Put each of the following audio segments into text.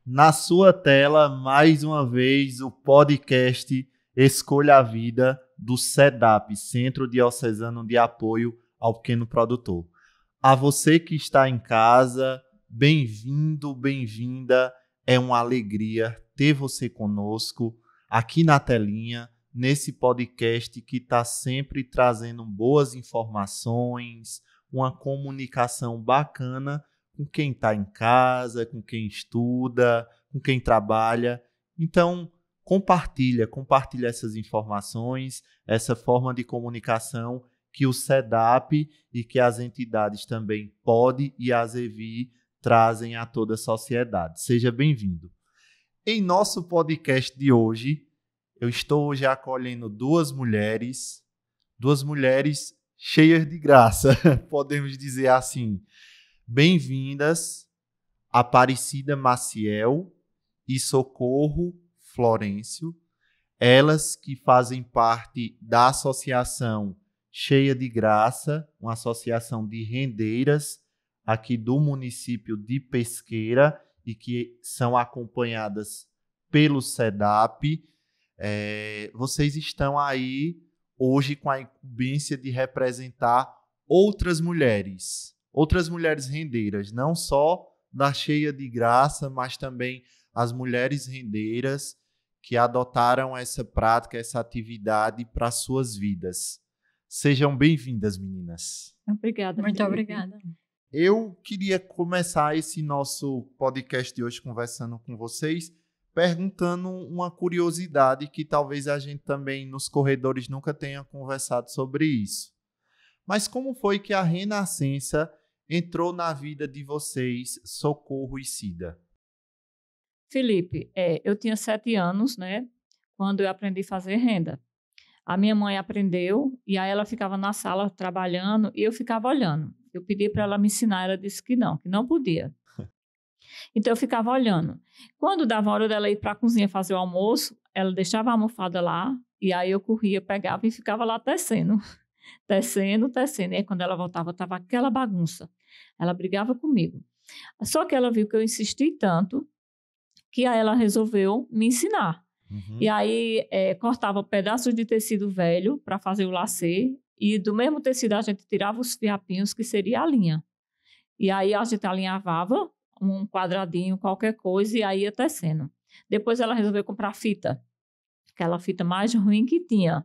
Na sua tela, mais uma vez, o podcast Escolha a Vida do CEDAP, Centro Diocesano de Apoio ao Pequeno Produtor. A você que está em casa, bem-vindo, bem-vinda. É uma alegria ter você conosco aqui na telinha, nesse podcast que está sempre trazendo boas informações, uma comunicação bacana com quem está em casa, com quem estuda, com quem trabalha. Então, compartilha essas informações, essa forma de comunicação que o CEDAP e que as entidades também PODE e ASEVI trazem a toda a sociedade. Seja bem-vindo. Em nosso podcast de hoje, eu estou hoje acolhendo duas mulheres cheias de graça, podemos dizer assim. Bem-vindas, Aparecida Maciel e Socorro Florencio, elas que fazem parte da Associação Cheia de Graça, uma associação de rendeiras aqui do município de Pesqueira e que são acompanhadas pelo CEDAP. Vocês estão aí hoje com a incumbência de representar outras mulheres rendeiras, não só da Cheia de Graça, mas também as mulheres rendeiras que adotaram essa prática, essa atividade para suas vidas. Sejam bem-vindas, meninas. Obrigada. Muito obrigada. Eu queria começar esse nosso podcast de hoje conversando com vocês, perguntando uma curiosidade que talvez a gente também nos corredores nunca tenha conversado sobre isso. Mas como foi que a Renascença entrou na vida de vocês, Socorro e Cida? Felipe, eu tinha 7 anos, né, quando eu aprendi a fazer renda. A minha mãe aprendeu e aí ela ficava na sala trabalhando e eu ficava olhando. Eu pedi para ela me ensinar, ela disse que não podia. Então eu ficava olhando. Quando dava a hora dela ir para a cozinha fazer o almoço, ela deixava a almofada lá e aí eu corria, pegava e ficava lá tecendo. Tecendo. E aí, quando ela voltava, estava aquela bagunça. Ela brigava comigo. Só que ela viu que eu insisti tanto que aí ela resolveu me ensinar. Uhum. E aí, cortava pedaços de tecido velho para fazer o lacê. E do mesmo tecido a gente tirava os fiapinhos, que seria a linha. E aí a gente alinhavava um quadradinho, qualquer coisa, e aí ia tecendo. Depois ela resolveu comprar fita. Aquela fita mais ruim que tinha.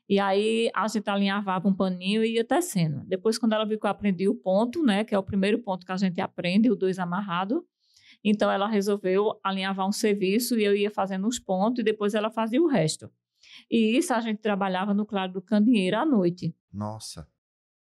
E aí a gente alinhavava um paninho e ia tecendo. Depois, quando ela viu que eu aprendi o ponto, né, que é o primeiro ponto que a gente aprende, o 2 amarrado, então ela resolveu alinhavar um serviço e eu ia fazendo os pontos e depois ela fazia o resto. E isso a gente trabalhava no Claro do Candeeiro à noite. Nossa.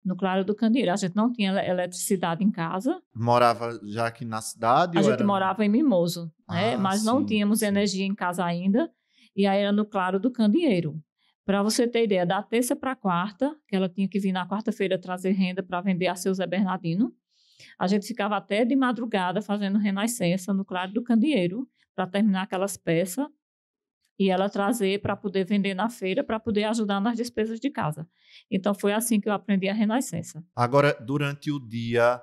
No Claro do Candeeiro. A gente não tinha eletricidade em casa. Morava já aqui na cidade? A gente morava em Mimoso, né? Mas não tínhamos energia em casa ainda. E aí era no Claro do Candeeiro. Para você ter ideia, da terça para quarta, que ela tinha que vir na quarta-feira trazer renda para vender a seu Zé Bernardino, a gente ficava até de madrugada fazendo renascença no Claro do Candeeiro para terminar aquelas peças e ela trazer para poder vender na feira, para poder ajudar nas despesas de casa. Então, foi assim que eu aprendi a renascença. Agora, durante o dia,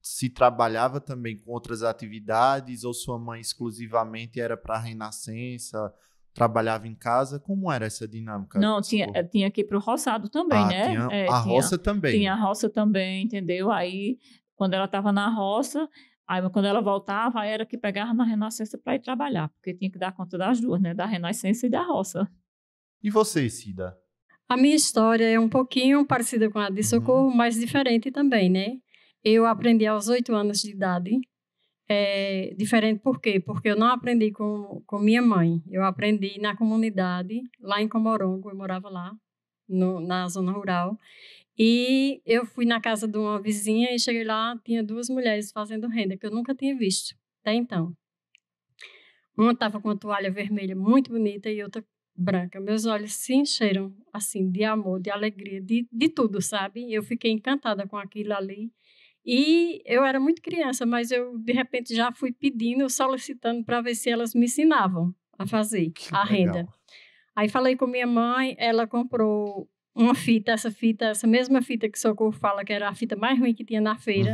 se trabalhava também com outras atividades ou sua mãe exclusivamente era para a renascença? Trabalhava em casa? Como era essa dinâmica? Não, tinha que ir para o roçado também, né? Tinha a roça também. Tinha a roça também, entendeu? Aí, quando ela estava na roça, aí quando ela voltava, aí era que pegava na Renascença para ir trabalhar, porque tinha que dar conta das duas, né? Da Renascença e da roça. E você, Cida? A minha história é um pouquinho parecida com a de Socorro, mas diferente também, né? Eu aprendi aos 8 anos de idade. Diferente por quê? Porque eu não aprendi com minha mãe. Eu aprendi na comunidade, lá em Comorongo, eu morava lá, na zona rural. E eu fui na casa de uma vizinha e cheguei lá, tinha 2 mulheres fazendo renda, que eu nunca tinha visto até então. Uma estava com uma toalha vermelha muito bonita e outra branca. Meus olhos se encheram, assim, de amor, de alegria, de tudo, sabe? Eu fiquei encantada com aquilo ali. E eu era muito criança, mas eu, de repente, já fui pedindo, solicitando para ver se elas me ensinavam a fazer a renda. Aí falei com minha mãe, ela comprou uma fita, essa mesma fita que Socorro fala que era a fita mais ruim que tinha na feira.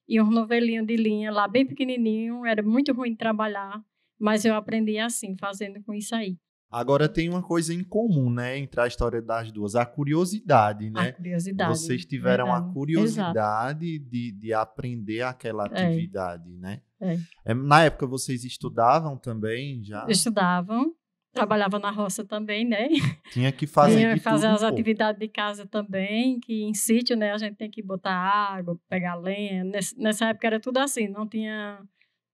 e um novelinho de linha lá bem pequenininho, era muito ruim de trabalhar, mas eu aprendi assim, fazendo com isso aí. Agora tem uma coisa em comum, né, entre a história das duas, a curiosidade, A né? curiosidade. Vocês tiveram a verdade. curiosidade de aprender aquela atividade, né? É. Na época vocês estudavam também já? Estudavam, trabalhava na roça também, né? Tinha que fazer Tinha de que fazer tudo um as pouco. atividades de casa também, que em sítio, né, a gente tem que botar água, pegar lenha. Nessa época era tudo assim, não tinha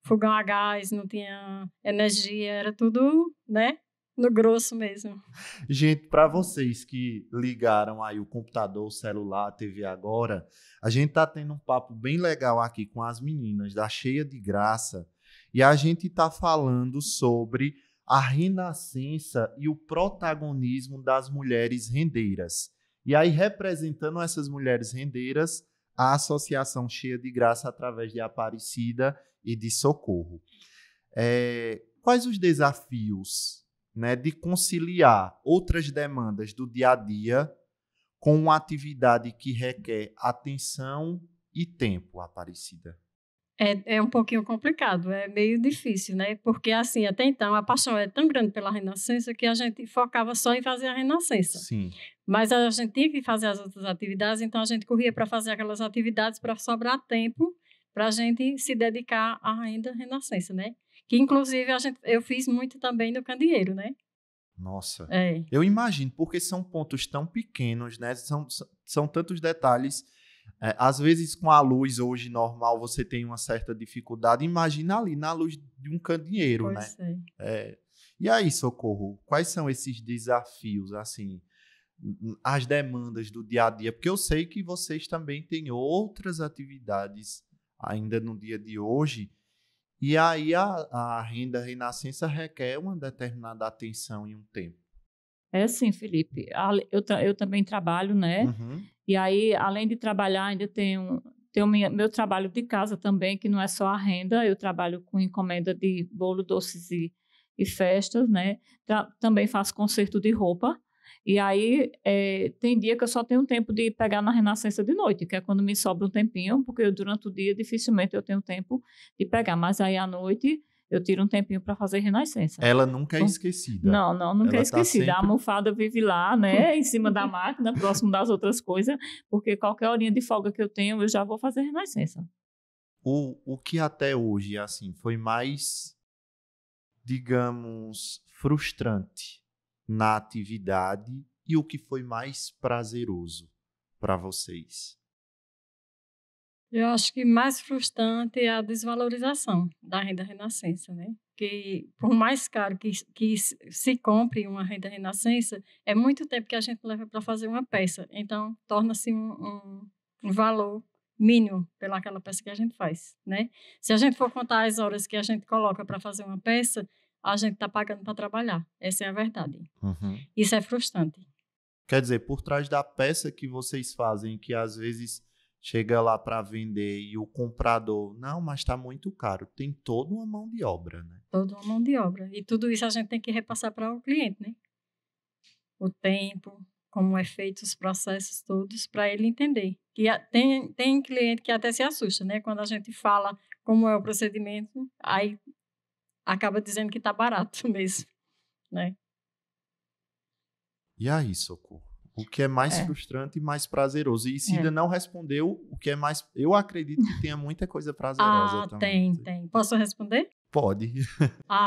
fogão a gás, não tinha energia, era tudo, né, no grosso mesmo. Gente, para vocês que ligaram aí o computador, o celular, a TV agora, a gente tá tendo um papo bem legal aqui com as meninas da Cheia de Graça e a gente tá falando sobre a renascença e o protagonismo das mulheres rendeiras. E aí, representando essas mulheres rendeiras, a Associação Cheia de Graça através de Aparecida e de Socorro. Quais os desafios, né, de conciliar outras demandas do dia a dia com uma atividade que requer atenção e tempo, Aparecida? É um pouquinho complicado, é meio difícil, né? Porque, assim, até então, a paixão é tão grande pela Renascença que a gente focava só em fazer a Renascença. Sim. Mas a gente tinha que fazer as outras atividades, então a gente corria para fazer aquelas atividades para sobrar tempo para a gente se dedicar à renda Renascença, né? Que, inclusive, eu fiz muito também no candeeiro, né? Nossa. É. Eu imagino, porque são pontos tão pequenos, né? São tantos detalhes. Às vezes, com a luz hoje normal, você tem uma certa dificuldade. Imagina ali, na luz de um candeeiro, Pois né? E aí, Socorro, quais são esses desafios, assim, as demandas do dia a dia? Porque eu sei que vocês também têm outras atividades ainda no dia de hoje. E aí, a renda Renascença requer uma determinada atenção e um tempo. É assim, Felipe. Eu também trabalho, né? Uhum. E aí, além de trabalhar, ainda tenho meu trabalho de casa também, que não é só a renda. Eu trabalho com encomenda de bolo, doces e festas, né? Também faço conserto de roupa. E aí, tem dia que eu só tenho tempo de pegar na Renascença de noite, que é quando me sobra um tempinho, porque durante o dia dificilmente eu tenho tempo de pegar. Mas aí à noite eu tiro um tempinho para fazer Renascença. Ela nunca é esquecida. Não, nunca é Ela tá esquecida. sempre... A almofada vive lá, né, em cima da máquina, próximo das outras coisas, porque qualquer horinha de folga que eu tenho, eu já vou fazer Renascença. O que até hoje, assim, foi mais, digamos, frustrante na atividade e o que foi mais prazeroso para vocês? Eu acho que mais frustrante é a desvalorização da renda Renascença, né? Que por mais caro que se compre uma renda Renascença, é muito tempo que a gente leva para fazer uma peça. Então, torna-se um valor mínimo pelaquela peça que a gente faz, né? Se a gente for contar as horas que a gente coloca para fazer uma peça, a gente está pagando para trabalhar. Essa é a verdade. Uhum. Isso é frustrante. Quer dizer, por trás da peça que vocês fazem, que às vezes chega lá para vender e o comprador, não, mas está muito caro, tem toda uma mão de obra, né? Toda uma mão de obra. E tudo isso a gente tem que repassar para o cliente, né? O tempo, como é feito os processos todos, para ele entender. Que tem cliente que até se assusta, né? Quando a gente fala como é o procedimento, aí acaba dizendo que está barato mesmo, né? E aí, Socorro? O que é mais frustrante e mais prazeroso? E Cida não respondeu o que é mais... Eu acredito que tenha muita coisa prazerosa também. Tem. Posso responder? Pode.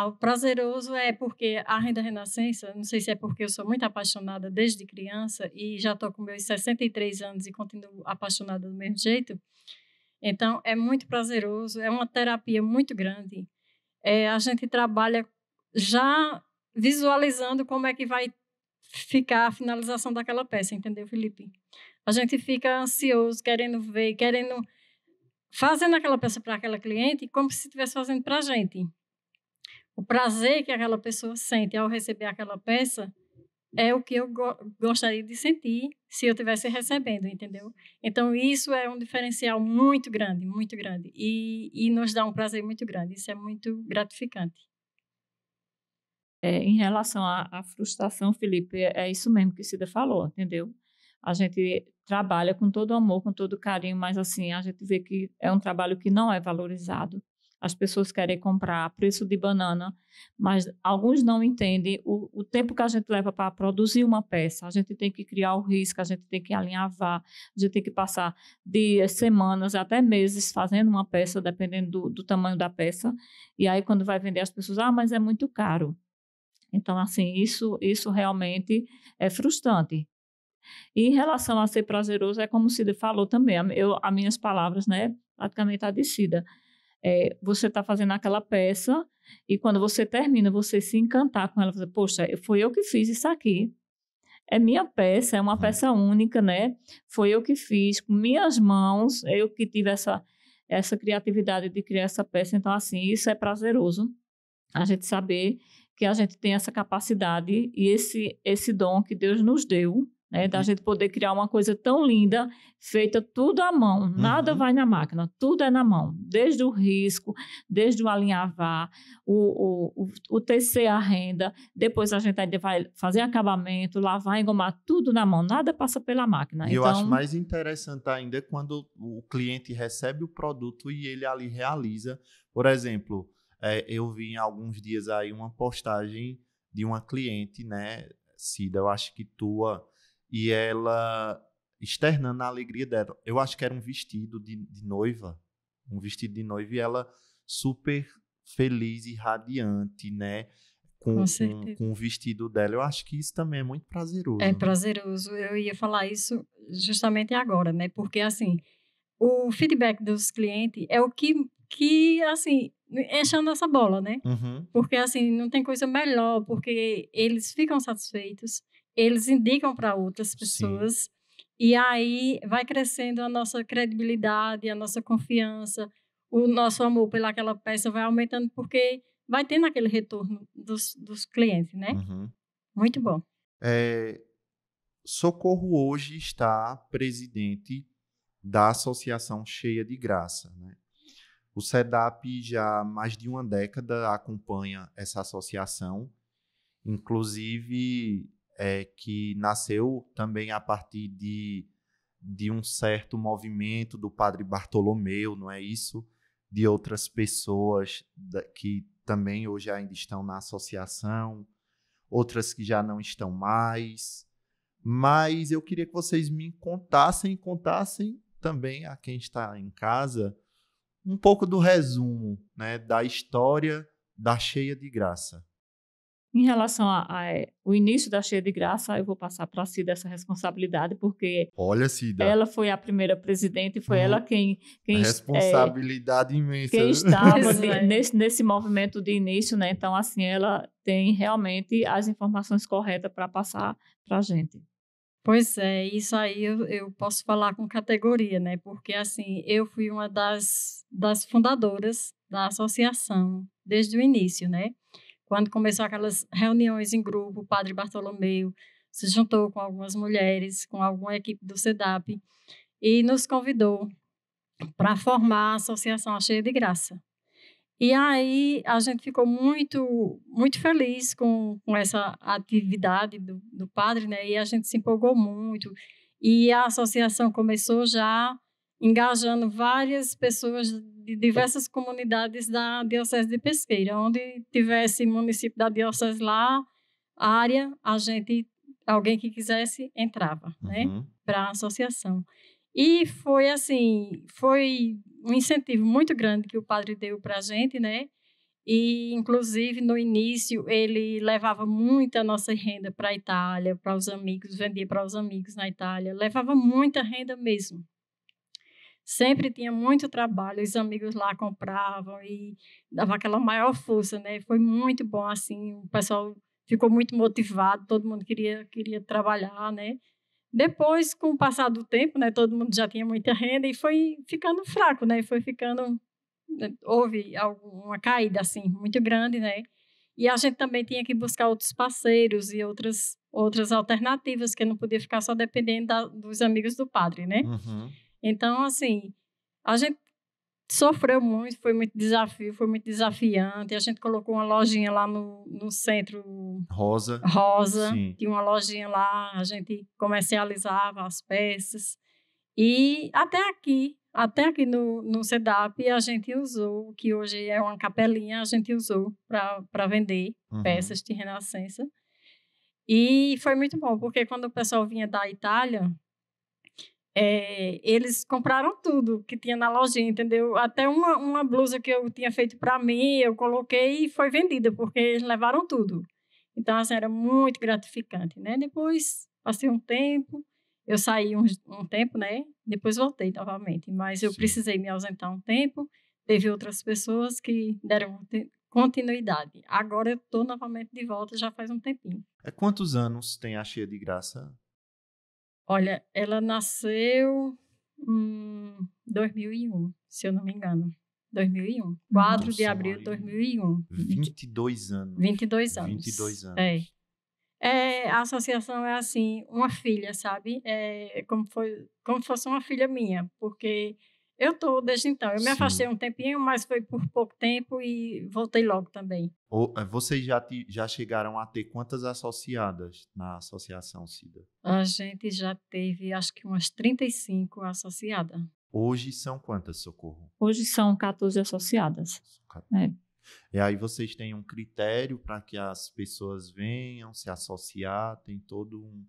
O prazeroso é porque a renda Renascença, não sei se é porque eu sou muito apaixonada desde criança e já estou com meus 63 anos e continuo apaixonada do mesmo jeito. Então, é muito prazeroso, é uma terapia muito grande. A gente trabalha já visualizando como é que vai ficar a finalização daquela peça, entendeu, Felipe? A gente fica ansioso, querendo ver, fazendo aquela peça para aquela cliente como se estivesse fazendo para a gente. O prazer que aquela pessoa sente ao receber aquela peça é o que eu gostaria de sentir se eu estivesse recebendo, entendeu? Então, isso é um diferencial muito grande, e nos dá um prazer muito grande. Isso é muito gratificante. Em relação à frustração, Felipe, é isso mesmo que Cida falou, entendeu? A gente trabalha com todo amor, com todo carinho, mas assim, a gente vê que é um trabalho que não é valorizado. As pessoas querem comprar a preço de banana, mas alguns não entendem o tempo que a gente leva para produzir uma peça. A gente tem que criar o risco, a gente tem que alinhavar, a gente tem que passar dias, semanas, até meses fazendo uma peça, dependendo do tamanho da peça. E aí, quando vai vender, as pessoas, mas é muito caro. Então, assim, isso realmente é frustrante. E em relação a ser prazeroso, é como o Cida falou também, as minhas palavras, né, praticamente a de Cida. Você está fazendo aquela peça e quando você termina, você se encantar com ela, você, poxa, foi eu que fiz isso aqui. É minha peça, é uma peça única, né? Foi eu que fiz com minhas mãos, eu que tive essa criatividade de criar essa peça. Então, assim, isso é prazeroso. A gente saber que a gente tem essa capacidade e esse dom que Deus nos deu, né, da gente poder criar uma coisa tão linda, feita tudo à mão, nada vai na máquina, tudo é na mão, desde o risco, desde o alinhavar, o tecer a renda, depois a gente ainda vai fazer acabamento, lavar, engomar, tudo na mão, nada passa pela máquina. E eu acho mais interessante ainda quando o cliente recebe o produto e ele ali realiza. Por exemplo, eu vi em alguns dias aí uma postagem de uma cliente, né, Cida, eu acho que tua, e ela externando a alegria dela. Eu acho que era um vestido de noiva, e ela super feliz e radiante, né, com o vestido dela. Eu acho que isso também é muito prazeroso. É prazeroso. Eu ia falar isso justamente agora, né, porque assim, o feedback dos clientes é o que assim, enche a nossa bola, né? Porque assim, não tem coisa melhor, porque eles ficam satisfeitos, eles indicam para outras pessoas. Sim. E aí vai crescendo a nossa credibilidade, a nossa confiança, o nosso amor pelaquela peça vai aumentando, porque vai tendo aquele retorno dos clientes, né? Muito bom. Socorro hoje está presidente da Associação Cheia de Graça, né? O SEDAP já há mais de uma década acompanha essa associação, inclusive que nasceu também a partir de um certo movimento do Padre Bartolomeu, não é isso? De outras pessoas que também hoje ainda estão na associação, outras que já não estão mais. Mas eu queria que vocês me contassem também a quem está em casa um pouco do resumo, né, da história da Cheia de Graça. Em relação ao início da Cheia de Graça, eu vou passar para a Cida essa responsabilidade, porque olha, Cida, ela foi a primeira presidente, foi ela quem responsabilidade imensa. Quem estava nesse movimento de início, né? Então, assim, ela tem realmente as informações corretas para passar para a gente. Pois é, isso aí eu posso falar com categoria, né? Porque, assim, eu fui uma das fundadoras da associação desde o início, né? Quando começou aquelas reuniões em grupo, o Padre Bartolomeu se juntou com algumas mulheres, com alguma equipe do SEDAP, e nos convidou para formar a Associação Cheia de Graça. E aí a gente ficou muito, muito feliz com essa atividade do padre, né? E a gente se empolgou muito. E a associação começou já engajando várias pessoas de diversas comunidades da Diocese de Pesqueira. Onde tivesse município da Diocese lá, área, alguém que quisesse entrava, né? Para a associação. E foi assim, foi um incentivo muito grande que o padre deu para a gente, né? E, inclusive, no início, ele levava muita nossa renda para a Itália, para os amigos, vendia para os amigos na Itália, levava muita renda mesmo. Sempre tinha muito trabalho, os amigos lá compravam e dava aquela maior força, né? Foi muito bom, assim, o pessoal ficou muito motivado, todo mundo queria trabalhar, né? Depois, com o passar do tempo, né, todo mundo já tinha muita renda e foi ficando fraco, né? Houve uma caída assim muito grande, né? E a gente também tinha que buscar outros parceiros e outras alternativas, que não podia ficar só dependendo dos amigos do padre, né? Então, assim, a gente sofreu muito, foi muito desafio, foi muito desafiante. A gente colocou uma lojinha lá no centro Rosa. Sim. Tinha uma lojinha lá, a gente comercializava as peças. E até aqui no SEDAP, a gente usou, que hoje é uma capelinha, a gente usou para vender peças de renascença. E foi muito bom, porque quando o pessoal vinha da Itália, eles compraram tudo que tinha na lojinha, entendeu? Até uma blusa que eu tinha feito para mim, eu coloquei e foi vendida, porque eles levaram tudo. Então, assim, era muito gratificante, né? Depois, passei um tempo, eu saí um tempo, né? Depois voltei novamente, mas eu precisei me ausentar um tempo. Teve outras pessoas que deram continuidade. Agora eu estou novamente de volta, já faz um tempinho. Quantos anos tem a Cheia de Graça? Olha, ela nasceu em 2001, se eu não me engano. 2001. 4 de abril de 2001. 22 anos. 22 anos. 22 anos. A associação é assim, uma filha, sabe? Como fosse uma filha minha, porque eu estou desde então. Eu me afastei um tempinho, mas foi por pouco tempo e voltei logo também. Vocês já chegaram a ter quantas associadas na associação, Cida? A gente já teve, acho que umas 35 associadas. Hoje são quantas, Socorro? Hoje são 14 associadas. E aí vocês têm um critério para que as pessoas venham se associar, tem todo um...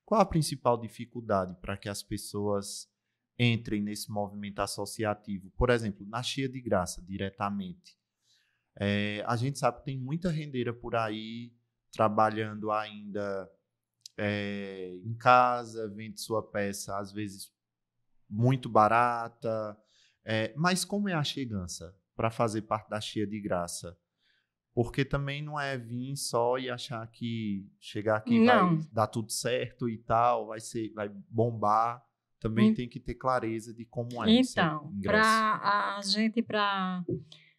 Qual a principal dificuldade para que as pessoas entrem nesse movimento associativo? Por exemplo, na Cheia de Graça, diretamente. A gente sabe que tem muita rendeira por aí, trabalhando ainda em casa, vende sua peça, às vezes, muito barata. Mas como é a chegança para fazer parte da Cheia de Graça? Porque também não é vir só e achar que chegar aqui vai dar tudo certo e tal, vai bombar. Também tem que ter clareza de como é esse ingresso. Para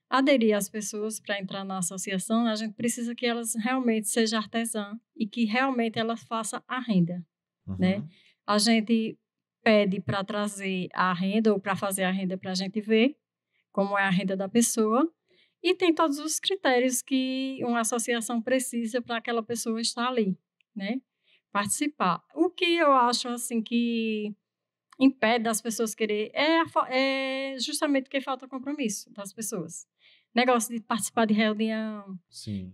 aderir as pessoas para entrar na associação, a gente precisa que elas realmente sejam artesãs e que realmente elas façam a renda, né? A gente pede para trazer a renda ou para fazer a renda para a gente ver como é a renda da pessoa e tem todos os critérios que uma associação precisa para aquela pessoa estar ali, né? Participar. O que eu acho assim que impede das pessoas querer é justamente porque falta compromisso das pessoas. Negócio de participar de reunião,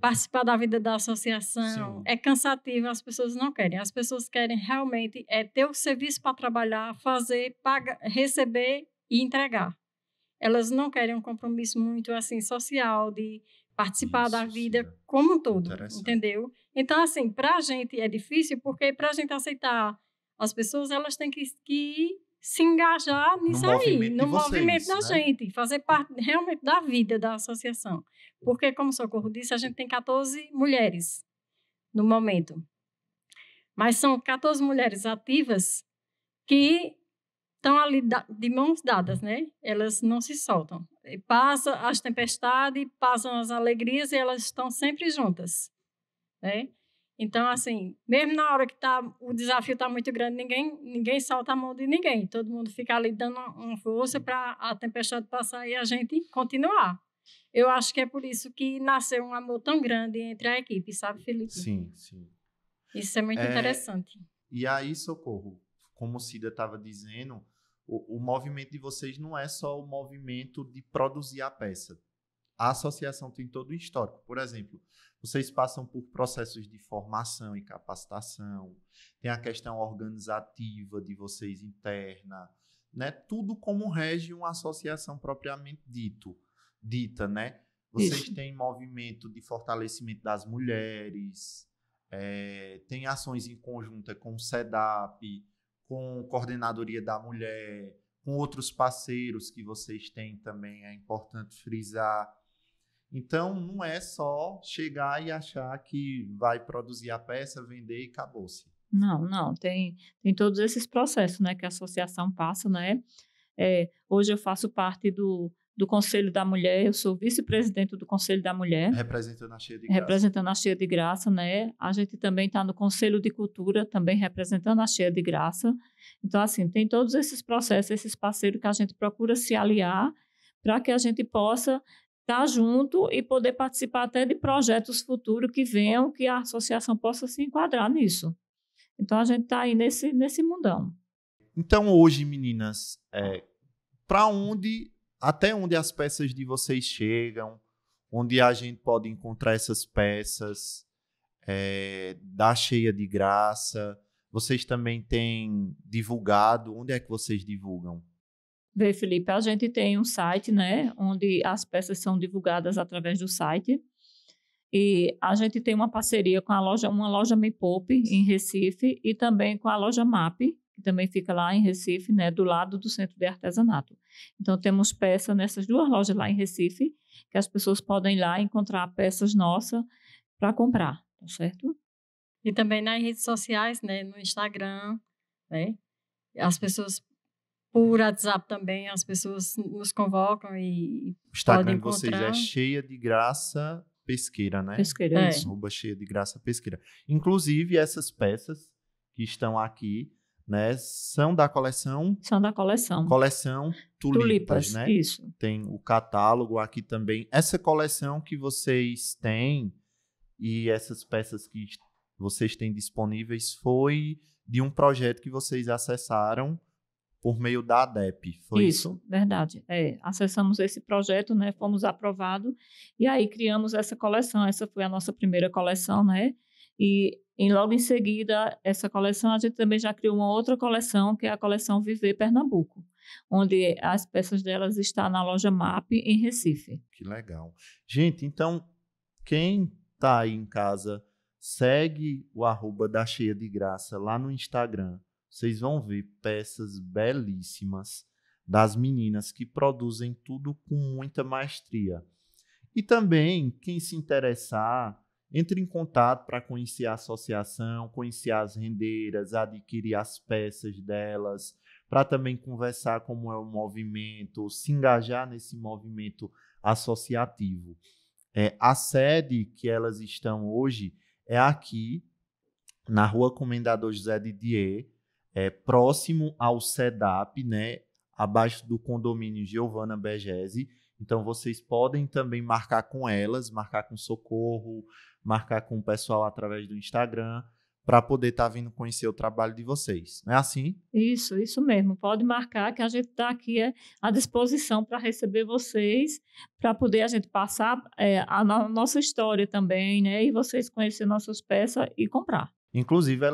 participar da vida da associação, é cansativo, as pessoas não querem. As pessoas querem realmente ter o serviço para trabalhar, fazer, pagar, receber e entregar. Elas não querem um compromisso muito assim social, de participar da vida como um todo, entendeu? Então, assim, para a gente é difícil, porque para a gente aceitar as pessoas, elas têm que se engajar nisso aí, no movimento da gente, fazer parte realmente da vida da associação. Porque, como o Socorro disse, a gente tem 14 mulheres no momento. Mas são 14 mulheres ativas que estão ali de mãos dadas, né? Elas não se soltam. Passam as tempestades, passam as alegrias e elas estão sempre juntas, né? Então, assim, mesmo na hora que o desafio está muito grande, ninguém solta a mão de ninguém. Todo mundo fica ali dando uma força para a tempestade passar e a gente continuar. Eu acho que é por isso que nasceu um amor tão grande entre a equipe, sabe, Felipe? Sim. Isso é muito interessante. E aí, Socorro, como o Cida estava dizendo, o movimento de vocês não é só o movimento de produzir a peça. A associação tem todo o histórico. Por exemplo, vocês passam por processos de formação e capacitação, tem a questão organizativa de vocês interna, né? Tudo como rege uma associação propriamente dita, né? Vocês têm movimento de fortalecimento das mulheres, tem ações em conjunta com o SEDAP, com Coordenadoria da Mulher, com outros parceiros que vocês têm também, é importante frisar. Então, não é só chegar e achar que vai produzir a peça, vender e acabou-se. Não. Tem todos esses processos, né, que a associação passa, né? Hoje eu faço parte do Conselho da Mulher, eu sou vice-presidente do Conselho da Mulher. Representando a Cheia de Graça. Representando a Cheia de Graça, né? A gente também está no Conselho de Cultura, também representando a Cheia de Graça. Então, assim, tem todos esses processos, esses parceiros que a gente procura se aliar para que a gente possa estar junto e poder participar até de projetos futuros que venham, que a associação possa se enquadrar nisso. Então, a gente está aí nesse mundão. Então, hoje, meninas, até onde as peças de vocês chegam, onde a gente pode encontrar essas peças, da Cheia de Graça? Vocês também têm divulgado? Onde é que vocês divulgam? Vê, Felipe, a gente tem um site, né, onde as peças são divulgadas através do site. E a gente tem uma parceria com uma loja Me Poupe, em Recife, e também com a loja MAP, que também fica lá em Recife, né, do lado do Centro de Artesanato. Então, temos peças nessas 2 lojas lá em Recife, que as pessoas podem ir lá encontrar peças nossas para comprar, tá certo? E também nas redes sociais, né, no Instagram, né, as pessoas, por WhatsApp também, as pessoas nos convocam e O Instagram podem de vocês encontrar. é Cheia de Graça Pesqueira, né? Pesqueira, isso. Cheia de Graça Pesqueira. Inclusive, essas peças que estão aqui, né, são da coleção... São da coleção. Coleção Tulipas, né? Isso. Tem o catálogo aqui também. Essa coleção que vocês têm e essas peças que vocês têm disponíveis foi de um projeto que vocês acessaram por meio da ADEP, foi isso? Isso, verdade. Acessamos esse projeto, né? Fomos aprovados e aí criamos essa coleção. Essa foi a nossa primeira coleção, né? E logo em seguida, essa coleção, a gente também já criou uma outra coleção, que é a coleção Viver Pernambuco, onde as peças delas estão na loja MAP, em Recife. Que legal. Gente, então, quem tá aí em casa, segue o @ da Cheia de Graça lá no Instagram. Vocês vão ver peças belíssimas das meninas que produzem tudo com muita maestria. E também, quem se interessar, entre em contato para conhecer a associação, conhecer as rendeiras, adquirir as peças delas, para também conversar como é o movimento, se engajar nesse movimento associativo. A sede que elas estão hoje é aqui, na Rua Comendador José Didier, próximo ao SEDAP, né, abaixo do condomínio Giovana Begese. Então, vocês podem também marcar com elas, marcar com Socorro, marcar com o pessoal através do Instagram, para poder estar vindo conhecer o trabalho de vocês. Não é assim? Isso mesmo. Pode marcar que a gente está aqui à disposição para receber vocês, para poder a gente passar a nossa história também, né, e vocês conhecer nossas peças e comprar. Inclusive,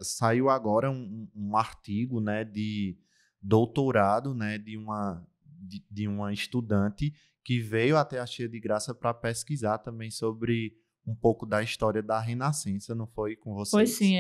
saiu agora um artigo, né, de doutorado, né, de uma estudante que veio até a Cheia de Graça para pesquisar também sobre um pouco da história da Renascença, não foi com vocês? Foi sim,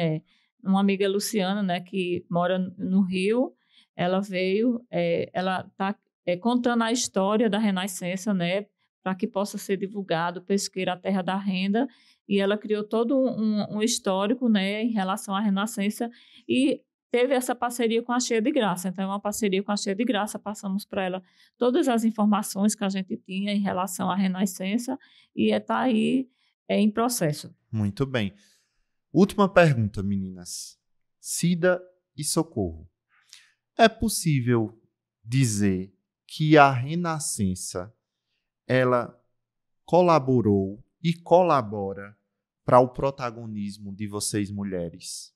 uma amiga Luciana, né, que mora no Rio, ela veio, ela está contando a história da Renascença, né, para que possa ser divulgado, Pesqueira, a Terra da Renda, e ela criou todo um histórico, né, em relação à Renascença, e teve essa parceria com a Cheia de Graça. Então, é uma parceria com a Cheia de Graça, passamos para ela todas as informações que a gente tinha em relação à Renascença, e está aí em processo. Muito bem. Última pergunta, meninas. Cida e Socorro. É possível dizer que a Renascença ela colaborou e colabora para o protagonismo de vocês mulheres?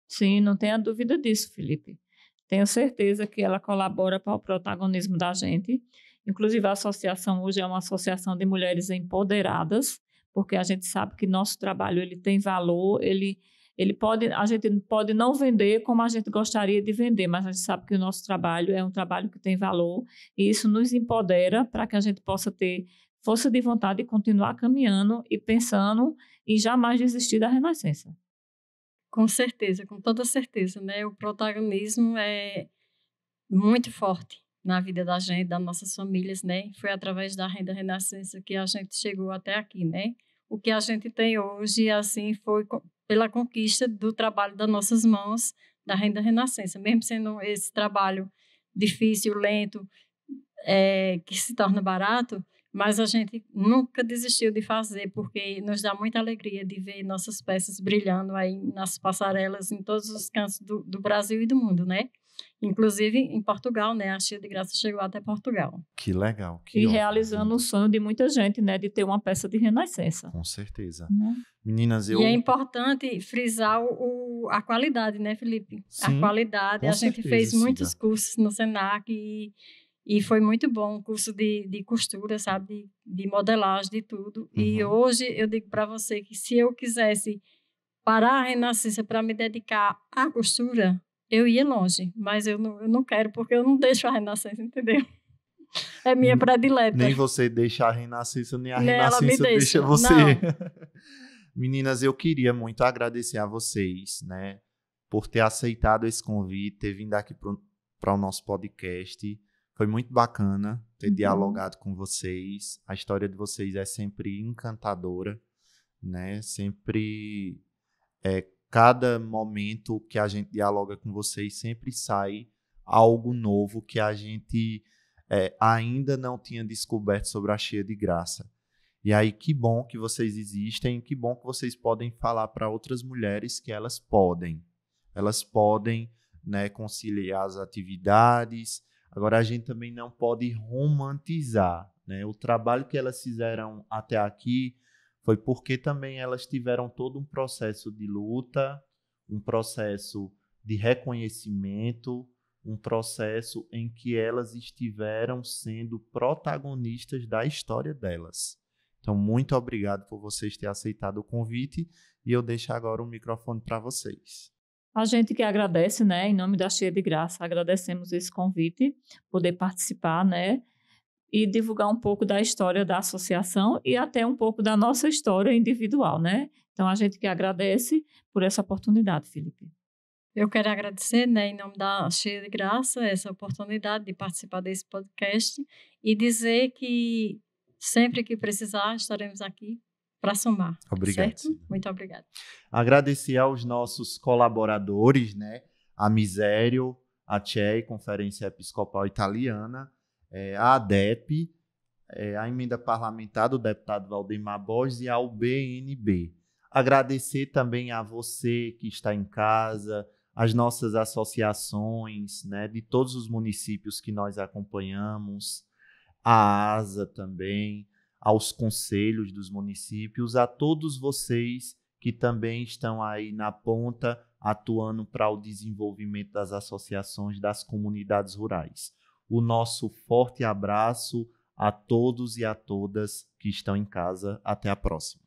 Sim, não tenha dúvida disso, Felipe. Tenho certeza que ela colabora para o protagonismo da gente. Inclusive, a associação hoje é uma associação de mulheres empoderadas, porque a gente sabe que nosso trabalho ele tem valor, a gente pode não vender como a gente gostaria de vender, mas a gente sabe que o nosso trabalho é um trabalho que tem valor e isso nos empodera para que a gente possa ter força de vontade de continuar caminhando e pensando em jamais desistir da Renascença. Com certeza, com toda certeza, né? O protagonismo é muito forte na vida da gente, das nossas famílias, né? Foi através da Renda Renascença que a gente chegou até aqui, né? O que a gente tem hoje, assim, foi pela conquista do trabalho das nossas mãos, da Renda Renascença. Mesmo sendo esse trabalho difícil, lento, que se torna barato, mas a gente nunca desistiu de fazer, porque nos dá muita alegria de ver nossas peças brilhando aí nas passarelas, em todos os cantos do Brasil e do mundo, né? Inclusive em Portugal, né? A Cheia de Graça chegou até Portugal. Que legal. E realizando o sonho de muita gente, né? De ter uma peça de renascença. Com certeza. Né? Meninas, E é importante frisar a qualidade, né, Felipe? Sim, a qualidade. A gente fez muitos cursos no Senac e foi muito bom o curso de costura, sabe? De modelagem, de tudo. E hoje eu digo para você que se eu quisesse parar a Renascença para me dedicar à costura, eu ia longe, mas eu não quero, porque eu não deixo a Renascença, entendeu? É minha predileta. Nem você deixa a Renascença, nem a Nem Renascença deixa você. Meninas, eu queria muito agradecer a vocês, né, por ter aceitado esse convite, ter vindo aqui para o nosso podcast. Foi muito bacana ter dialogado com vocês. A história de vocês é sempre encantadora, né? Sempre... cada momento que a gente dialoga com vocês sempre sai algo novo que a gente ainda não tinha descoberto sobre a Cheia de Graça. E aí, que bom que vocês existem, que bom que vocês podem falar para outras mulheres que elas podem, né, conciliar as atividades. Agora, a gente também não pode romantizar, né? O trabalho que elas fizeram até aqui foi porque também elas tiveram todo um processo de luta, um processo de reconhecimento, um processo em que elas estiveram sendo protagonistas da história delas. Então, muito obrigado por vocês terem aceitado o convite e eu deixo agora o microfone para vocês. A gente que agradece, né, em nome da Cheia de Graça, agradecemos esse convite, poder participar, né, e divulgar um pouco da história da associação e até um pouco da nossa história individual, né? Então, a gente que agradece por essa oportunidade, Felipe. Eu quero agradecer, né, em nome da Cheia de Graça, essa oportunidade de participar desse podcast e dizer que sempre que precisar, estaremos aqui para somar. Obrigado. Certo? Muito obrigada. Agradecer aos nossos colaboradores, né? A Misério, a CEI, Conferência Episcopal Italiana, a ADEP, a emenda parlamentar do deputado Valdemar Borges e ao BNB. Agradecer também a você que está em casa, as nossas associações, né, de todos os municípios que nós acompanhamos, a ASA também, aos conselhos dos municípios, a todos vocês que também estão aí na ponta atuando para o desenvolvimento das associações das comunidades rurais. O nosso forte abraço a todos e a todas que estão em casa. Até a próxima.